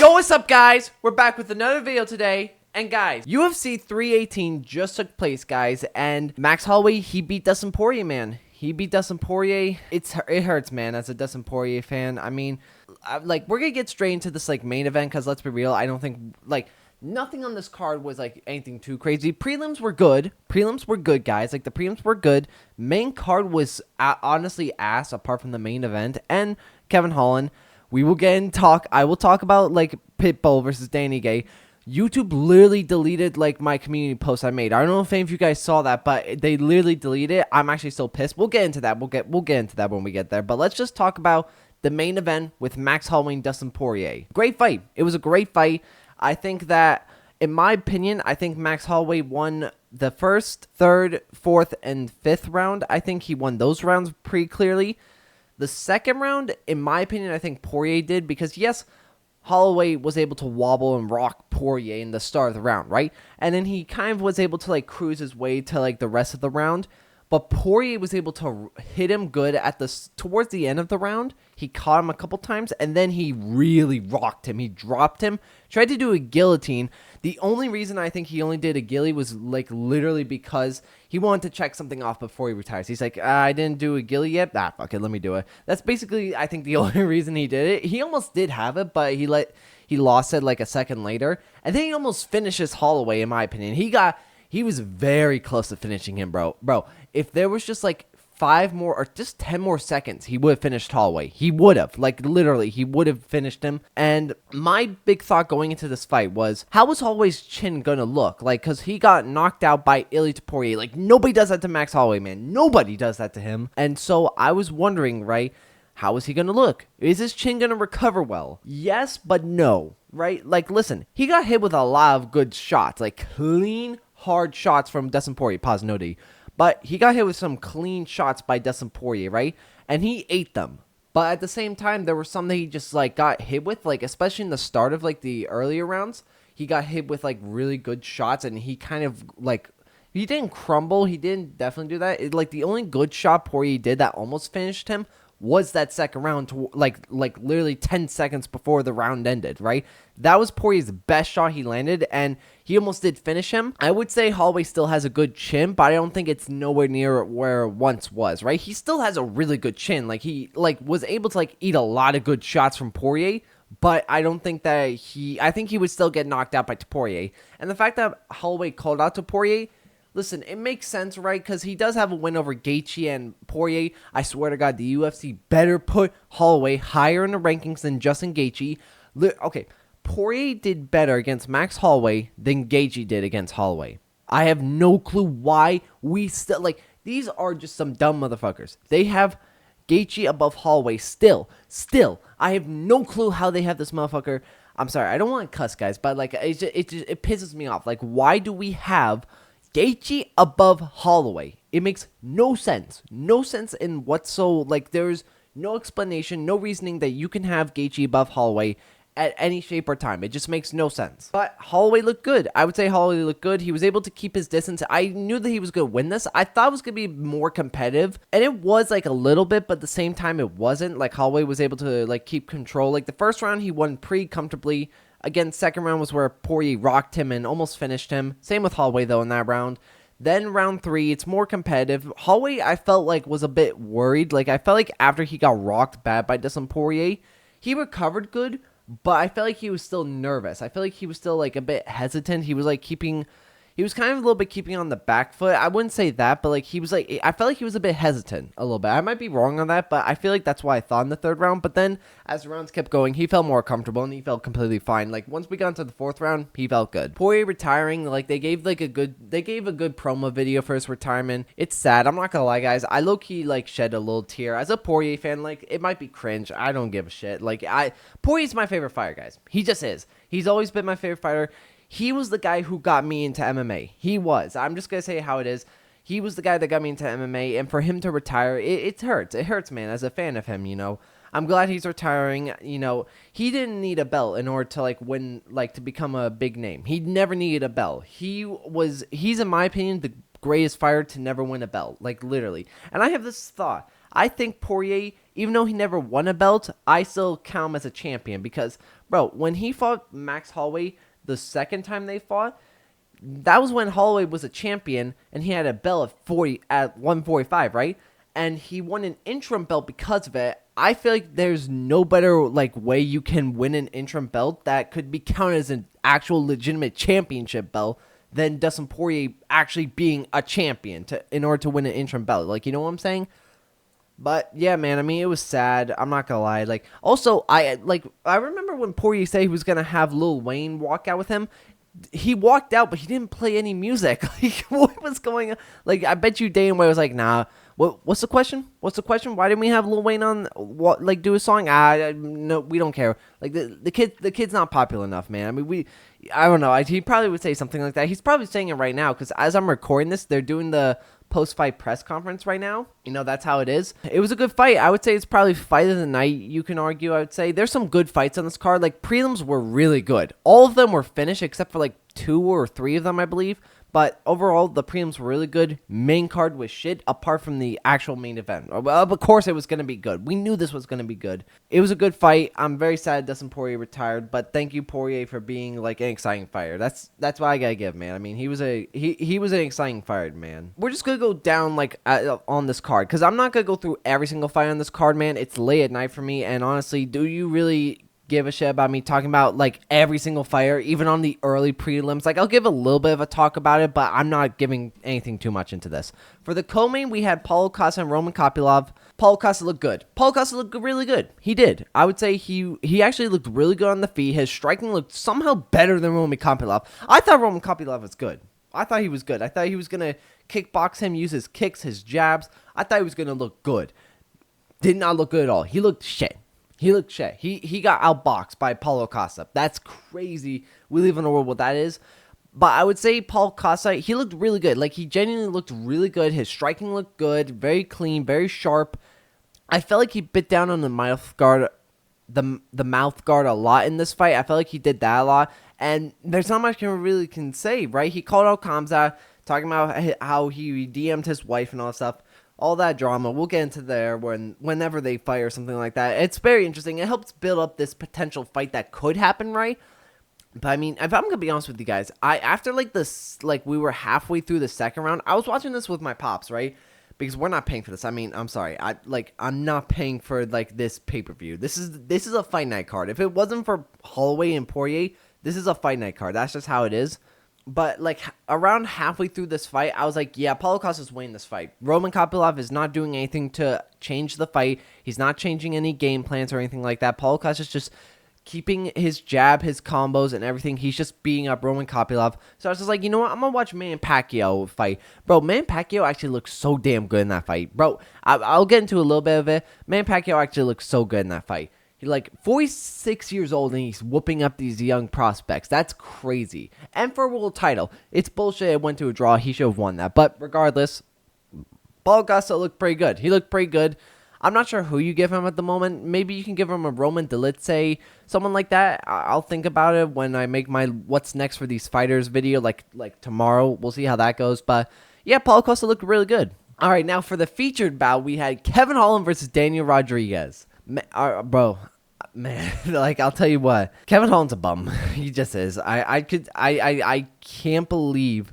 Yo, what's up, guys? We're back with another video today. And guys, UFC 318 just took place, guys. And Max Holloway, he beat Dustin Poirier, man. He beat Dustin Poirier. It hurts, man, as a Dustin Poirier fan. I mean, we're going to get straight into this, main event. Because let's be real, I don't think, nothing on this card was, anything too crazy. Prelims were good. Prelims were good, guys. the prelims were good. Main card was honestly ass, apart from the main event. And Kevin Holland. We will get in talk. I will talk about Pitbull versus Danny Gay. YouTube literally deleted my community post I made. I don't know if any of you guys saw that, but they literally deleted it. I'm actually still pissed. We'll get into that. We'll get into that when we get there. But let's just talk about the main event with Max Holloway and Dustin Poirier. Great fight. It was a great fight. I think that, in my opinion, I think Max Holloway won the first, third, fourth, and fifth round. I think he won those rounds pretty clearly. The second round, in my opinion, I think Poirier did because, yes, Holloway was able to wobble and rock Poirier in the start of the round, right? And then he kind of was able to, cruise his way to, the rest of the round. But Poirier was able to hit him good towards the end of the round. He caught him a couple times, and then he really rocked him. He dropped him, tried to do a guillotine. The only reason I think he only did a ghillie was, literally because he wanted to check something off before he retires. He's like, I didn't do a ghillie yet. Fuck it, let me do it. That's basically, I think, the only reason he did it. He almost did have it, but he lost it, a second later. And then he almost finishes Holloway, in my opinion. He was very close to finishing him, bro. Bro, if there was just 5 more or just 10 more seconds, he would have finished Holloway. He would have. Literally, he would have finished him. And my big thought going into this fight was, how was Holloway's chin going to look? Because he got knocked out by Ilia Poirier. Nobody does that to Max Holloway, man. Nobody does that to him. And so I was wondering, right, how is he going to look? Is his chin going to recover well? Yes, but no, right? Listen, he got hit with a lot of good shots, clean, hard shots from Dustin Poirier, pause, no D. But he got hit with some clean shots by Dustin Poirier, right? And he ate them. But at the same time, there were some that he just, got hit with, especially in the start of, the earlier rounds. He got hit with, really good shots, and he kind of, he didn't crumble. He didn't definitely do that. The only good shot Poirier did that almost finished him was that second round, to, literally 10 seconds before the round ended, right? That was Poirier's best shot he landed, and he almost did finish him. I would say Holloway still has a good chin, but I don't think it's nowhere near where it once was, right? He still has a really good chin. He, was able to, eat a lot of good shots from Poirier, but I don't think that I think he would still get knocked out by Poirier. And the fact that Holloway called out to Poirier, listen, it makes sense, right? Because he does have a win over Gaethje and Poirier. I swear to God, the UFC better put Holloway higher in the rankings than Justin Gaethje. Okay, Poirier did better against Max Holloway than Gaethje did against Holloway. I have no clue why we still, these are just some dumb motherfuckers. They have Gaethje above Holloway still. I have no clue how they have this motherfucker. I'm sorry, I don't want to cuss, guys, but, it pisses me off. Why do we have Gaethje above Holloway? It makes no sense. No sense in there's no explanation, no reasoning that you can have Gaethje above Holloway at any shape or time. It just makes no sense. But Holloway looked good. I would say Holloway looked good. He was able to keep his distance. I knew that he was going to win this. I thought it was going to be more competitive. And it was a little bit, but at the same time it wasn't. Holloway was able to keep control. The first round he won pretty comfortably. Again, second round was where Poirier rocked him and almost finished him. Same with Holloway, though, in that round. Then round 3, it's more competitive. Holloway, I felt was a bit worried. I felt after he got rocked bad by Dustin Poirier, he recovered good, but I felt he was still nervous. I feel he was still a bit hesitant. He was he was kind of a little bit keeping on the back foot. I wouldn't say that, but he was I felt he was a bit hesitant a little bit. I might be wrong on that, but I feel that's why I thought in the third round. But then as the rounds kept going, he felt more comfortable and he felt completely fine. Once we got into the fourth round, he felt good. Poirier retiring, they gave a good promo video for his retirement. It's sad. I'm not gonna lie, guys. I low-key shed a little tear. As a Poirier fan, it might be cringe. I don't give a shit. Poirier's my favorite fighter, guys. He just is. He's always been my favorite fighter. He was the guy who got me into MMA. He was. I'm just going to say how it is. He was the guy that got me into MMA, and for him to retire, it hurts. It hurts, man, as a fan of him, I'm glad he's retiring. He didn't need a belt in order to win, to become a big name. He never needed a belt. He's in my opinion the greatest fighter to never win a belt, literally. And I have this thought. I think Poirier, even though he never won a belt, I still count him as a champion because, Bro, when he fought Max Holloway the second time they fought, that was when Holloway was a champion and he had a belt at 145, right? And he won an interim belt because of it. I feel like there's no better like way you can win an interim belt that could be counted as an actual legitimate championship belt than Dustin Poirier actually being a champion in order to win an interim belt. Like, you know what I'm saying? But yeah, man, I mean, it was sad. I'm not gonna lie. Like, also, I remember when Poirier said he was gonna have Lil Wayne walk out with him. He walked out, but he didn't play any music. Like, what was going on? Like, I bet you Dana White was like, nah. What's the question? What's the question? Why didn't we have Lil Wayne on? What, like, do a song? No, we don't care. Like, the kid's not popular enough, man. I mean, I don't know. He probably would say something like that. He's probably saying it right now because as I'm recording this, they're doing the post-fight press conference right now. You know, that's how it is. It was a good fight. I would say it's probably fight of the night, you can argue. I would say there's some good fights on this card. Like, prelims were really good. All of them were finished except for like 2 or 3 of them, I believe. But overall, the prelims were really good. Main card was shit, apart from the actual main event. Of course, it was going to be good. We knew this was going to be good. It was a good fight. I'm very sad Dustin Poirier retired, but thank you, Poirier, for being like an exciting fighter. That's what I gotta give, man. I mean, he was an exciting fighter, man. We're just gonna go down like on this card because I'm not gonna go through every single fight on this card, man. It's late at night for me, and honestly, do you really give a shit about me talking about like every single fighter, even on the early prelims? Like, I'll give a little bit of a talk about it, but I'm not giving anything too much into this. For the co-main, we had Paulo Costa and Roman Kopylov. Paulo Costa looked good. Paulo Costa looked really good. He did. I would say he actually looked really good on the feet. His striking looked somehow better than Roman Kopylov. I thought Roman Kopylov was good. I thought he was good. I thought he was gonna kickbox him, use his kicks, his jabs. I thought he was gonna look good. Did not look good at all. He looked shit. He looked shit. He got outboxed by Paulo Costa. That's crazy. We live in a world where that is. But I would say Paulo Costa, he looked really good. Like, he genuinely looked really good. His striking looked good. Very clean. Very sharp. I felt like he bit down on the mouth guard, the mouth guard a lot in this fight. I felt like he did that a lot. And there's not much really can say, right? He called out Kamza, talking about how he DM'd his wife and all that stuff. All that drama, we'll get into there whenever they fight or something like that. It's very interesting. It helps build up this potential fight that could happen, right? But I mean, if I'm gonna be honest with you guys, after like this, like we were halfway through the second round, I was watching this with my pops, right? Because we're not paying for this. I mean, I'm sorry, I'm not paying for like this pay-per-view. This is a fight night card. If it wasn't for Holloway and Poirier, this is a fight night card. That's just how it is. But, like, around halfway through this fight, I was like, yeah, Paulo Costa's winning this fight. Roman Kopylov is not doing anything to change the fight. He's not changing any game plans or anything like that. Paulo Costa's just keeping his jab, his combos, and everything. He's just beating up Roman Kopylov. So I was just like, you know what? I'm going to watch Manny Pacquiao fight. Bro, Manny Pacquiao actually looked so damn good in that fight. Bro, I'll get into a little bit of it. Manny Pacquiao actually looked so good in that fight. He's like 46 years old and he's whooping up these young prospects. That's crazy. And for a world title, it's bullshit. It went to a draw. He should have won that. But regardless, Paulo Costa looked pretty good. He looked pretty good. I'm not sure who you give him at the moment. Maybe you can give him a Roman Dolidze, someone like that. I'll think about it when I make my what's next for these fighters video, like tomorrow. We'll see how that goes. But yeah, Paulo Costa looked really good. All right, now for the featured bout, we had Kevin Holland versus Daniel Rodriguez. Bro, man, like, I'll tell you what, Kevin Holland's a bum. He just is. I can't believe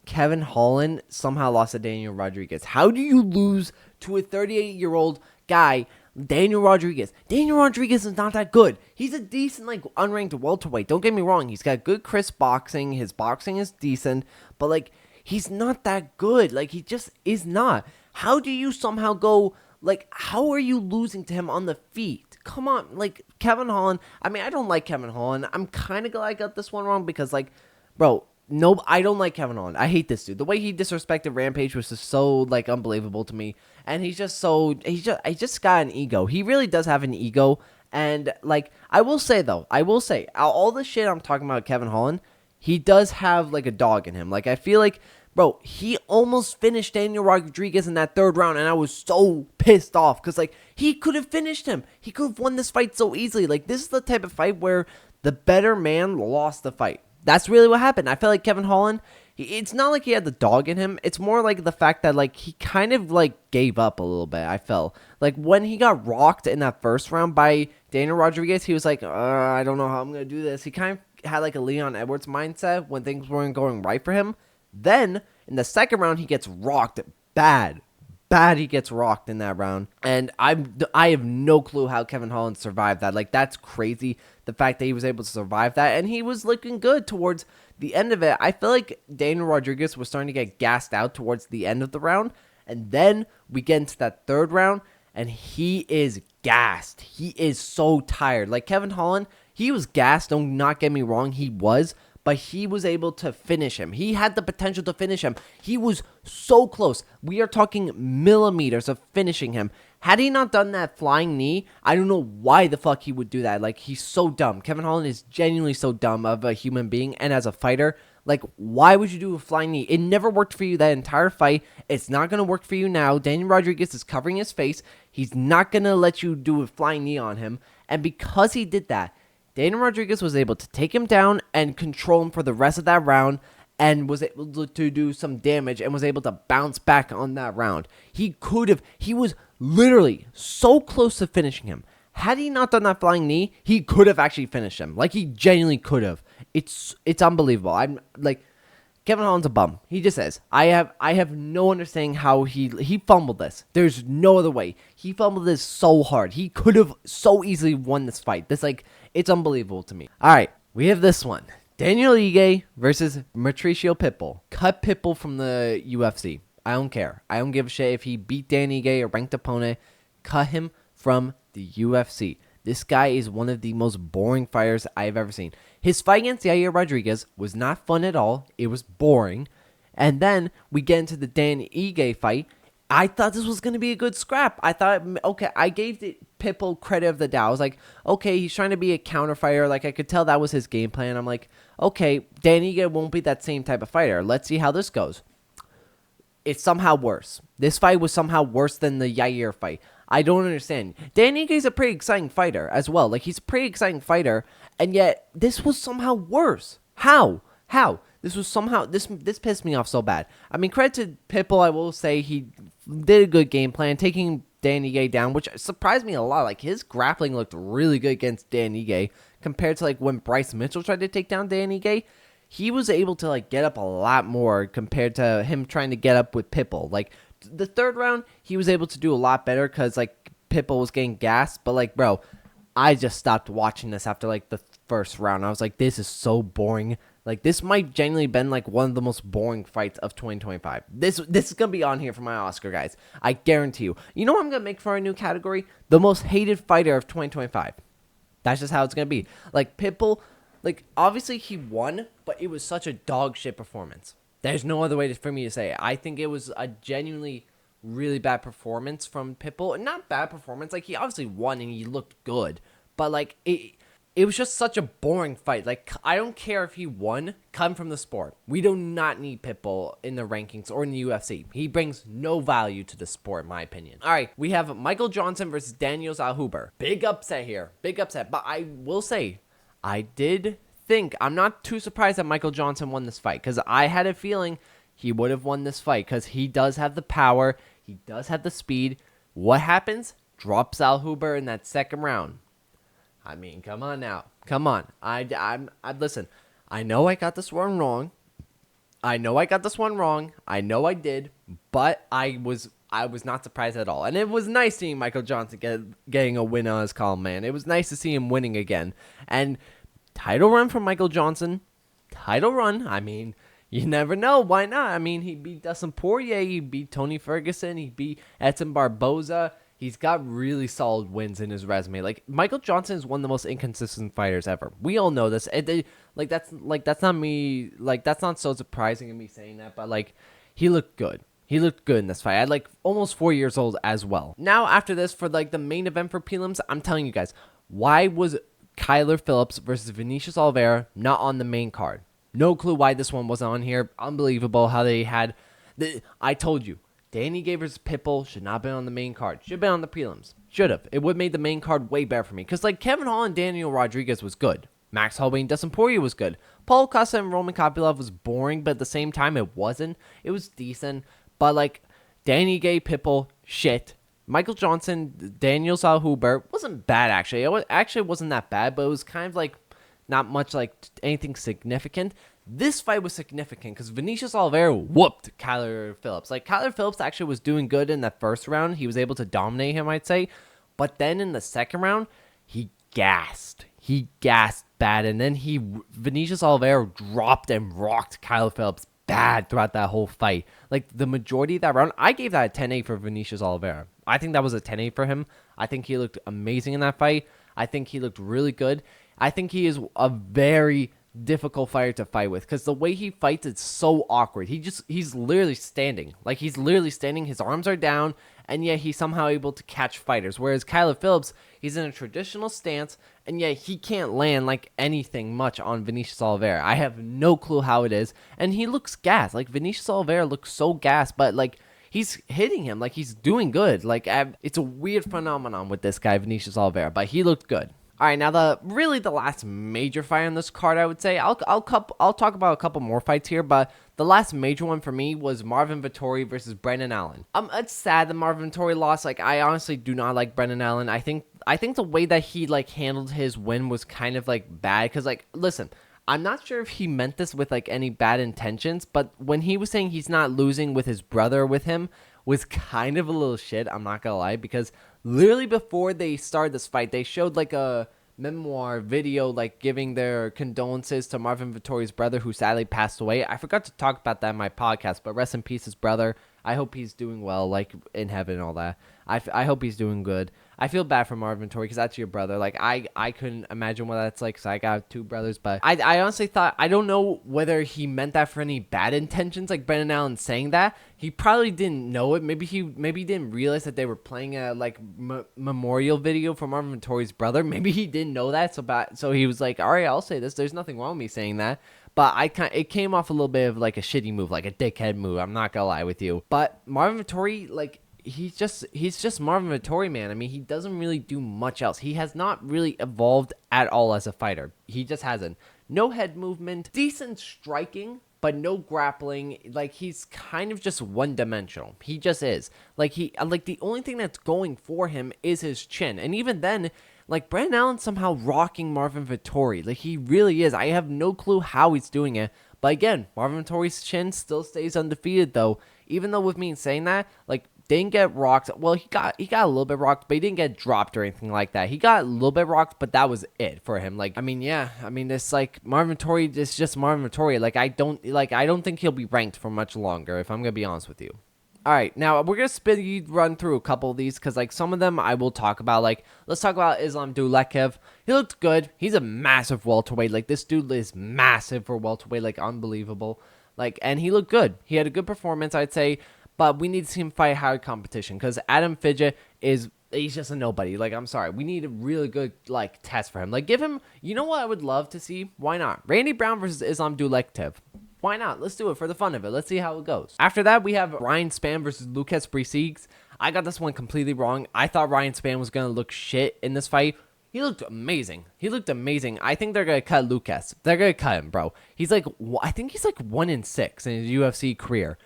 Kevin Holland somehow lost to Daniel Rodriguez. How do you lose to a 38-year-old guy, Daniel Rodriguez? Daniel Rodriguez is not that good. He's a decent, like, unranked welterweight. Don't get me wrong. He's got good crisp boxing. His boxing is decent, but, like, he's not that good. Like, he just is not. How do you somehow go, like, how are you losing to him on the feet? Come on, like, Kevin Holland. I mean, I don't like Kevin Holland. I'm kind of glad I got this one wrong because, like, bro, no, I don't like Kevin Holland. I hate this dude. The way he disrespected Rampage was just so, like, unbelievable to me. And he just got an ego. He really does have an ego. And, like, I will say, all the shit I'm talking about Kevin Holland, he does have, like, a dog in him. Like, I feel like, bro, he almost finished Daniel Rodriguez in that third round, and I was so pissed off because, like, he could have finished him. He could have won this fight so easily. Like, this is the type of fight where the better man lost the fight. That's really what happened. I felt like Kevin Holland, It's not like he had the dog in him. It's more like the fact that like he kind of like gave up a little bit. I felt like when he got rocked in that first round by Daniel Rodriguez, he was like, I don't know how I'm gonna do this. He kind of had like a Leon Edwards mindset when things weren't going right for him. Then in the second round, he gets rocked bad. He gets rocked in that round, and I have no clue how Kevin Holland survived that. Like, that's crazy, the fact that he was able to survive that, and he was looking good towards the end of it. I feel like Daniel Rodriguez was starting to get gassed out towards the end of the round, and then we get into that third round, and he is gassed. He is so tired. Like, Kevin Holland, he was gassed, don't not get me wrong, he was, but he was able to finish him. He had the potential to finish him. He was so close. We are talking millimeters of finishing him. Had he not done that flying knee, I don't know why the fuck he would do that. Like, he's so dumb. Kevin Holland is genuinely so dumb of a human being, and as a fighter, like, why would you do a flying knee? It never worked for you that entire fight. It's not going to work for you now. Daniel Rodriguez is covering his face. He's not going to let you do a flying knee on him, and because he did that, Daniel Rodriguez was able to take him down and control him for the rest of that round and was able to do some damage and was able to bounce back on that round. He was literally so close to finishing him. Had he not done that flying knee, he could have actually finished him. Like, he genuinely could have. It's unbelievable. I'm like, Kevin Holland's a bum. He just is. I have no understanding how he fumbled this. There's no other way. He fumbled this so hard. He could have so easily won this fight. It's unbelievable to me. All right, we have this one. Daniel Ige versus Mauricio Pitbull. Cut Pitbull from the UFC. I don't care. I don't give a shit if he beat Dan Ige, a ranked opponent. Cut him from the UFC. This guy is one of the most boring fighters I've ever seen. His fight against Yair Rodriguez was not fun at all. It was boring. And then we get into the Dan Ige fight. I thought this was going to be a good scrap. I thought, okay, I gave the Pitbull credit of the doubt. I was like, okay, he's trying to be a counter fighter. Like, I could tell that was his game plan. I'm like, okay, Dan Ige won't be that same type of fighter. Let's see how this goes. It's somehow worse. This fight was somehow worse than the Yair fight. I don't understand. Dan Ige is a pretty exciting fighter as well. Like, he's a pretty exciting fighter, and yet this was somehow worse. How? This was somehow, this pissed me off so bad. I mean, credit to Pitbull, I will say he did a good game plan, taking Dan Ige down, which surprised me a lot. Like, his grappling looked really good against Dan Ige compared to, like, when Bryce Mitchell tried to take down Dan Ige. He was able to, like, get up a lot more compared to him trying to get up with Pitbull. Like, the third round, he was able to do a lot better because, like, Pitbull was getting gassed. But, like, bro, I just stopped watching this after, like, the first round. I was like, this is so boring. Like, this might genuinely been, like, one of the most boring fights of 2025. This is going to be on here for my Oscar, guys. I guarantee you. You know what I'm going to make for our new category? The most hated fighter of 2025. That's just how it's going to be. Like, Pitbull, like, obviously he won, but it was such a dog shit performance. There's no other way for me to say it. I think it was a genuinely really bad performance from Pitbull. Not bad performance. Like, he obviously won and he looked good. But, like, it was just such a boring fight. Like, I don't care if he won. Come from the sport. We do not need Pitbull in the rankings or in the UFC. He brings no value to the sport, in my opinion. All right, we have Michael Johnson versus Daniel Zellhuber. Big upset here. Big upset. But I will say, I did think, I'm not too surprised that Michael Johnson won this fight because I had a feeling he would have won this fight because he does have the power. He does have the speed. What happens? Drops Zellhuber in that second round. I mean, come on now. Come on. I'm listen, I know I got this one wrong. I know I did, but I was not surprised at all. And it was nice seeing Michael Johnson getting a win on his column, man. It was nice to see him winning again. And title run from Michael Johnson. Title run. I mean, you never know. Why not? I mean, he beat Dustin Poirier. He beat Tony Ferguson. He beat Edson Barboza. He's got really solid wins in his resume. Like, Michael Johnson is one of the most inconsistent fighters ever. We all know this. That's not me. Like, that's not so surprising in me saying that. But, like, he looked good. He looked good in this fight. At, like, almost 4 years old as well. Now, after this, for, like, the main event for prelims, I'm telling you guys, why was Kyler Phillips versus Vinicius Oliveira not on the main card? No clue why this one wasn't on here. Unbelievable how they had... I told you. Danny Gavers Pitbull should not have been on the main card. Should have been on the prelims. Should have. It would have made the main card way better for me. Because, like, Kevin Holland and Daniel Rodriguez was good. Max Holloway and Dustin Poirier was good. Paul Costa and Roman Kopylov was boring, but at the same time, it wasn't. It was decent. But, like, Danny Gay, Pitbull, shit. Michael Johnson, Daniel Huber wasn't bad, actually. It wasn't that bad, but it was kind of, like, not much, like, anything significant. This fight was significant because Vinicius Oliveira whooped Kyler Phillips. Like, Kyler Phillips actually was doing good in that first round. He was able to dominate him, I'd say. But then in the second round, he gassed. He gassed bad. And then Vinicius Oliveira dropped and rocked Kyler Phillips bad throughout that whole fight. Like, the majority of that round, I gave that a 10-8 for Vinicius Oliveira. I think that was a 10-8 for him. I think he looked amazing in that fight. I think he looked really good. I think he is a very difficult fighter to fight with because the way he fights is so awkward. He's literally standing. Like, he's literally standing. His arms are down, and yet he's somehow able to catch fighters. Whereas Kyler Phillips, he's in a traditional stance, and yet he can't land like anything much on Vinicius Oliveira. I have no clue how it is, and he looks gassed. Like, Vinicius Oliveira looks so gassed, but like, he's hitting him. Like, he's doing good. Like, it's a weird phenomenon with this guy, Vinicius Oliveira, but he looked good. All right, now the last major fight on this card, I would say, I'll talk about a couple more fights here, but the last major one for me was Marvin Vettori versus Brendan Allen. It's sad that Marvin Vettori lost. Like, I honestly do not like Brendan Allen. I think the way that he like handled his win was kind of like bad, because like, listen, I'm not sure if he meant this with like any bad intentions, but when he was saying he's not losing with his brother with him was kind of a little shit, I'm not gonna lie, because literally before they started this fight, they showed like a memoir video, like giving their condolences to Marvin Vettori's brother, who sadly passed away. I forgot to talk about that in my podcast, but rest in peace, his brother. I hope he's doing well, like in heaven and all that. I hope he's doing good. I feel bad for Marvin Vettori because that's your brother. Like, I couldn't imagine what that's like because I got two brothers. But I honestly thought, I don't know whether he meant that for any bad intentions, like Brendan Allen saying that. He probably didn't know it. Maybe he didn't realize that they were playing a like memorial video for Marvin Vettori's brother. Maybe he didn't know that. So he was like, all right, I'll say this. There's nothing wrong with me saying that. But it came off a little bit of like a shitty move, like a dickhead move. I'm not gonna lie with you. But Marvin Vettori, like, he's just Marvin Vettori, man. I mean, he doesn't really do much else. He has not really evolved at all as a fighter. He just hasn't. No head movement, decent striking, but no grappling. Like, he's kind of just one-dimensional. He just is. Like, the only thing that's going for him is his chin. And even then, like, Brendan Allen's somehow rocking Marvin Vettori. Like, he really is. I have no clue how he's doing it. But again, Marvin Vettori's chin still stays undefeated, though. Even though with me saying that, like, didn't get rocked. Well, he got a little bit rocked, but he didn't get dropped or anything like that. He got a little bit rocked, but that was it for him. Like, I mean, yeah. I mean, it's like Marvin Vettori is just Marvin Vettori. Like, I don't think he'll be ranked for much longer, if I'm gonna be honest with you. All right, now we're going to run through a couple of these because, like, some of them I will talk about. Like, let's talk about Islam Dulekev. He looked good. He's a massive welterweight. Like, this dude is massive for welterweight, like, unbelievable. Like, and he looked good. He had a good performance, I'd say, but we need to see him fight hard competition because Adam Fidget he's just a nobody. Like, I'm sorry. We need a really good, like, test for him. Like, give him, you know what I would love to see? Why not? Randy Brown versus Islam Dulekev. Why not? Let's do it for the fun of it. Let's see how it goes. After that, we have Ryan Spann versus Lucas Brisigs. I got this one completely wrong. I thought Ryan Spann was going to look shit in this fight. He looked amazing. I think they're going to cut Lucas. They're going to cut him, bro. I think he's like 1-6 in his UFC career.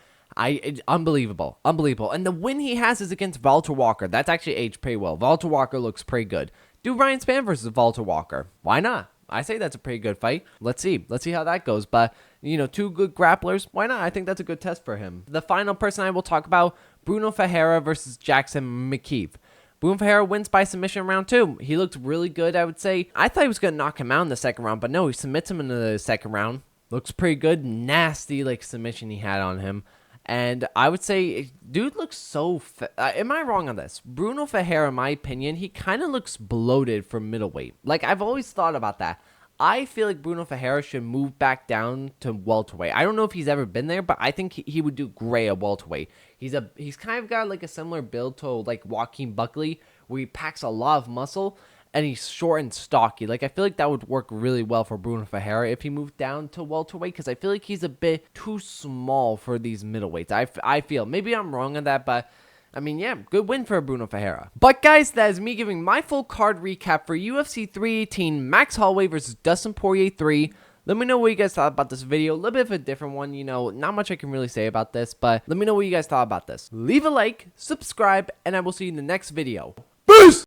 Unbelievable. And the win he has is against Walter Walker. That's actually aged pretty well. Walter Walker looks pretty good. Do Ryan Spann versus Walter Walker. Why not? I say that's a pretty good fight. Let's see how that goes. But, you know, two good grapplers. Why not? I think that's a good test for him. The final person I will talk about, Bruno Ferreira versus Jackson McKeith. Bruno Ferreira wins by submission round 2. He looked really good, I would say. I thought he was going to knock him out in the second round, but no, he submits him in the second round. Looks pretty good. Nasty, like, submission he had on him. And I would say, dude looks so... am I wrong on this? Bruno Ferreira, in my opinion, he kind of looks bloated for middleweight. Like, I've always thought about that. I feel like Bruno Ferreira should move back down to welterweight. I don't know if he's ever been there, but I think he would do great at welterweight. He's kind of got like a similar build to like Joaquin Buckley, where he packs a lot of muscle, and he's short and stocky. Like, I feel like that would work really well for Bruno Ferreira if he moved down to welterweight, because I feel like he's a bit too small for these middleweights. I feel. Maybe I'm wrong on that, but I mean, yeah, good win for Bruno Ferreira. But guys, that is me giving my full card recap for UFC 318 Max Holloway versus Dustin Poirier 3. Let me know what you guys thought about this video. A little bit of a different one, you know, not much I can really say about this, but let me know what you guys thought about this. Leave a like, subscribe, and I will see you in the next video. Peace!